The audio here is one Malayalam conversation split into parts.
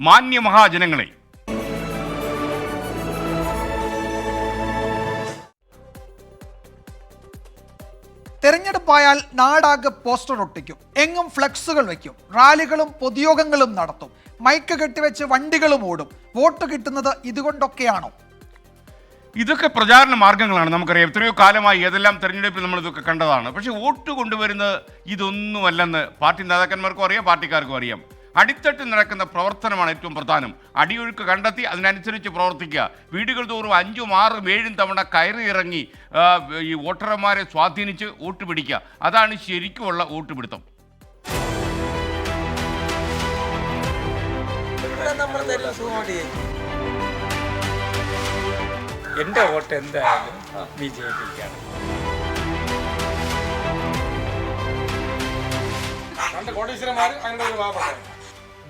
മാന്യ മഹാജനങ്ങളെ, തെരഞ്ഞെടുപ്പായാൽ നാടാകെ പോസ്റ്റർ ഒട്ടിക്കും, എങ്ങും ഫ്ലെക്സുകൾ വയ്ക്കും, റാലികളും പൊതുയോഗങ്ങളും നടത്തും, മൈക്ക് കെട്ടിവെച്ച് വണ്ടികളും ഓടും. വോട്ട് കിട്ടുന്നത് ഇതുകൊണ്ടൊക്കെയാണോ? ഇതൊക്കെ പ്രചാരണ മാർഗങ്ങളാണ്. നമുക്കറിയാം, എത്രയോ കാലമായി ഏതെല്ലാം തെരഞ്ഞെടുപ്പിൽ നമ്മൾ ഇതൊക്കെ കണ്ടതാണ്. പക്ഷേ വോട്ട് കൊണ്ടുവരുന്നത് ഇതൊന്നുമല്ലെന്ന് പാർട്ടി നേതാക്കന്മാർക്കും അറിയാം, പാർട്ടിക്കാർക്കും അറിയാം. അടിത്തട്ടിൽ നടക്കുന്ന പ്രവർത്തനമാണ് ഏറ്റവും പ്രധാനം. അടിയൊഴുക്ക് കണ്ടെത്തി അതിനനുസരിച്ച് പ്രവർത്തിക്കുക. വീടുകൾ തോറും 5ഉം 6ഉം 7ഉം തവണ കയറി ഇറങ്ങി ഈ വോട്ടർമാരെ സ്വാധീനിച്ച് വോട്ട് പിടിക്കുക. അതാണ് ശരിക്കുമുള്ള വോട്ട് പിടുത്തം. എൻ്റെ വോട്ട് എന്തായാലും ബിജെപിക്കാണ്.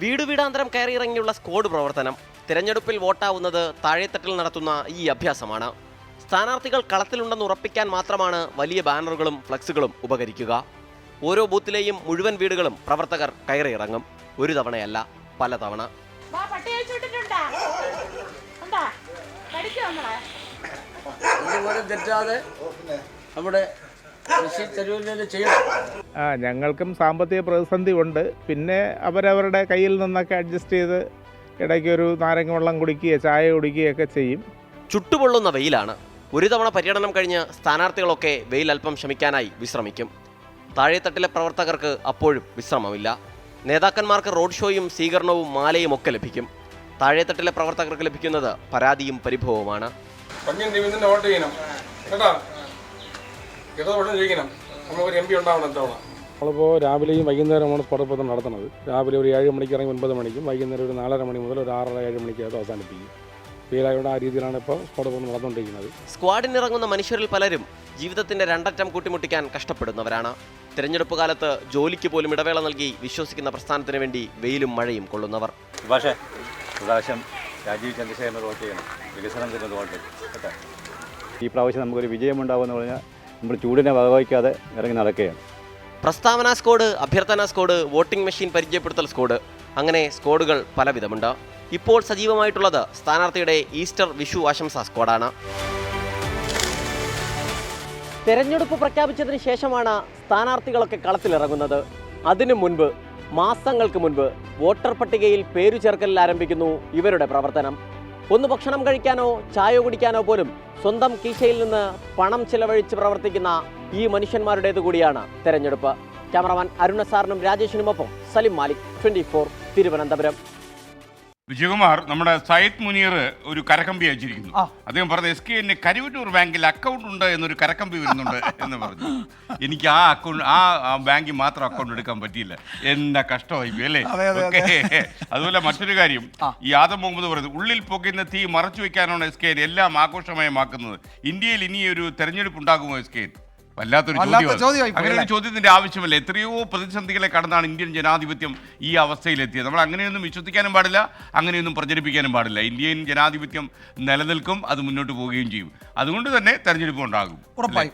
വീട് വീടാന്തരം കയറിയിറങ്ങിയുള്ള സ്ക്വാഡ് പ്രവർത്തനം. തിരഞ്ഞെടുപ്പിൽ വോട്ടാവുന്നത് താഴെത്തട്ടിൽ നടത്തുന്ന ഈ അഭ്യാസമാണ്. സ്ഥാനാർത്ഥികൾ കളത്തിലുണ്ടെന്ന് ഉറപ്പിക്കാൻ മാത്രമാണ് വലിയ ബാനറുകളും ഫ്ലക്സുകളും ഉപകരിക്കുക. ഓരോ ബൂത്തിലെയും മുഴുവൻ വീടുകളും പ്രവർത്തകർ കയറിയിറങ്ങും. ഒരു തവണയല്ല, പല തവണ. തെറ്റാതെ നമ്മുടെ ഞങ്ങൾക്കും സാമ്പത്തിക പ്രതിസന്ധി ഉണ്ട്. പിന്നെ അവരവരുടെ കയ്യിൽ നിന്നൊക്കെ അഡ്ജസ്റ്റ് ചെയ്ത് ഇടയ്ക്ക് ഒരു നാരങ്ങ വെള്ളം കുടിക്കുകയോ ചായ കുടിക്കുകയൊക്കെ ചെയ്യും. ചുട്ടുപൊള്ളുന്ന വെയിലാണ്. ഒരു തവണ പര്യടനം കഴിഞ്ഞ് സ്ഥാനാർത്ഥികളൊക്കെ വെയിൽ അല്പം ശമിക്കാനായി വിശ്രമിക്കും. താഴെത്തട്ടിലെ പ്രവർത്തകർക്ക് അപ്പോഴും വിശ്രമമില്ല. നേതാക്കന്മാർക്ക് റോഡ് ഷോയും സ്വീകരണവും മാലയും ഒക്കെ ലഭിക്കും. താഴെത്തട്ടിലെ പ്രവർത്തകർക്ക് ലഭിക്കുന്നത് പരാതിയും പരിഭവവുമാണ്. നമ്മളിപ്പോൾ രാവിലെയും വൈകുന്നേരമാണ് സ്ക്വാഡ് പ്രവർത്തനം നടത്തുന്നത്. രാവിലെ ഒരു 7 മണിക്ക് ഇറങ്ങി 9 മണിക്കും, വൈകുന്നേരം ഒരു 4:30 മണി മുതൽ ഒരു 6:30 7 മണിക്കായിട്ട് അവസാനിപ്പിക്കും. വീലായുടെ ആ രീതിയിലാണ് ഇപ്പോൾ സ്ക്വാഡ് പ്രവർത്തനം നടന്നുകൊണ്ടിരിക്കുന്നത്. സ്ക്വാഡിനിറങ്ങുന്ന മനുഷ്യരിൽ പലരും ജീവിതത്തിന്റെ രണ്ടറ്റം കൂട്ടിമുട്ടിക്കാൻ കഷ്ടപ്പെടുന്നവരാണ്. തിരഞ്ഞെടുപ്പ് കാലത്ത് ജോലിക്ക് പോലും ഇടവേള നൽകി വിശ്വസിക്കുന്ന പ്രസ്ഥാനത്തിന് വേണ്ടി വെയിലും മഴയും കൊള്ളുന്നവർ. പ്രാവശ്യം രാജീവ് ചന്ദ്രശേഖരൻ വോട്ട് ചെയ്യണം, വികസനം തരുന്നത് വോട്ട് കേട്ടോ. ഈ പ്രാവശ്യം നമുക്കൊരു വിജയമുണ്ടാകുമെന്ന് പറഞ്ഞാൽ നമ്മൾ ചൂടിനെ വകവയ്ക്കാതെ ഇറങ്ങി നടക്കുകയാണ്. പ്രസ്താവന സ്ക്വാഡ്, അഭ്യർത്ഥന സ്ക്വാഡ്, വോട്ടിംഗ് മെഷീൻ പരിചയപ്പെടുത്തൽ സ്ക്വാഡ്, അങ്ങനെ സ്ക്വാഡുകൾ പലവിധമുണ്ട്. ഇപ്പോൾ സജീവമായിട്ടുള്ളത് സ്ഥാനാർത്ഥിയുടെ ഈസ്റ്റർ വിഷു ആശംസാ സ്ക്വാഡാണ്. തെരഞ്ഞെടുപ്പ് പ്രഖ്യാപിച്ചതിന് ശേഷമാണ് സ്ഥാനാർത്ഥികളൊക്കെ കളത്തിലിറങ്ങുന്നത്. അതിനു മുൻപ്, മാസങ്ങൾക്ക് മുൻപ് വോട്ടർ പട്ടികയിൽ പേരു ചേർക്കലിൽ ആരംഭിക്കുന്നു ഇവരുടെ പ്രവർത്തനം. ഒന്ന് ഭക്ഷണം കഴിക്കാനോ ചായ കുടിക്കാനോ പോലും സ്വന്തം കീശയിൽ നിന്ന് പണം ചിലവഴിച്ച് പ്രവർത്തിക്കുന്ന ഈ മനുഷ്യന്മാരുടേതു കൂടിയാണ് തെരഞ്ഞെടുപ്പ്. ക്യാമറമാൻ അരുണസാറിനും രാജേഷിനുമൊപ്പം സലിം മാലിക്, 24 തിരുവനന്തപുരം. വിജയകുമാർ, നമ്മുടെ സയ്യിദ് മുനീർ ഒരു കരക്കമ്പി അയച്ചിരിക്കുന്നു. അദ്ദേഹം പറഞ്ഞു SKN കരുവന്നൂർ ബാങ്കിൽ അക്കൗണ്ട് ഉണ്ട് എന്നൊരു കരക്കമ്പി വരുന്നുണ്ട് എന്ന് പറഞ്ഞു. എനിക്ക് ആ ബാങ്കിൽ മാത്രം അക്കൗണ്ട് എടുക്കാൻ പറ്റിയില്ല. എന്നാ കഷ്ടമായി അല്ലേ? അതുപോലെ മറ്റൊരു കാര്യം, ഈ ആദം മുഹമ്മദ് പറയുന്നത്, ഉള്ളിൽ പോകുന്ന തീ മറച്ചു വെക്കാനാണ് SKN എല്ലാം ആഘോഷമയമാക്കുന്നത്. ഇന്ത്യയിൽ ഇനി ഒരു തെരഞ്ഞെടുപ്പ് ഉണ്ടാകുമോ SKN? വല്ലാത്തൊരു ചോദ്യം. അങ്ങനെ ഒരു ചോദ്യത്തിന്റെ ആവശ്യമല്ല. എത്രയോ പ്രതിസന്ധികളെ കടന്നാണ് ഇന്ത്യൻ ജനാധിപത്യം ഈ അവസ്ഥയിലെത്തിയത്. നമ്മൾ അങ്ങനെയൊന്നും വിശ്വസിക്കാനും പാടില്ല, അങ്ങനെയൊന്നും പ്രചരിപ്പിക്കാനും പാടില്ല. ഇന്ത്യൻ ജനാധിപത്യം നിലനിൽക്കും, അത് മുന്നോട്ട് പോവുകയും ചെയ്യും. അതുകൊണ്ട് തന്നെ തെരഞ്ഞെടുപ്പ് ഉണ്ടാകും. ഉറപ്പായും.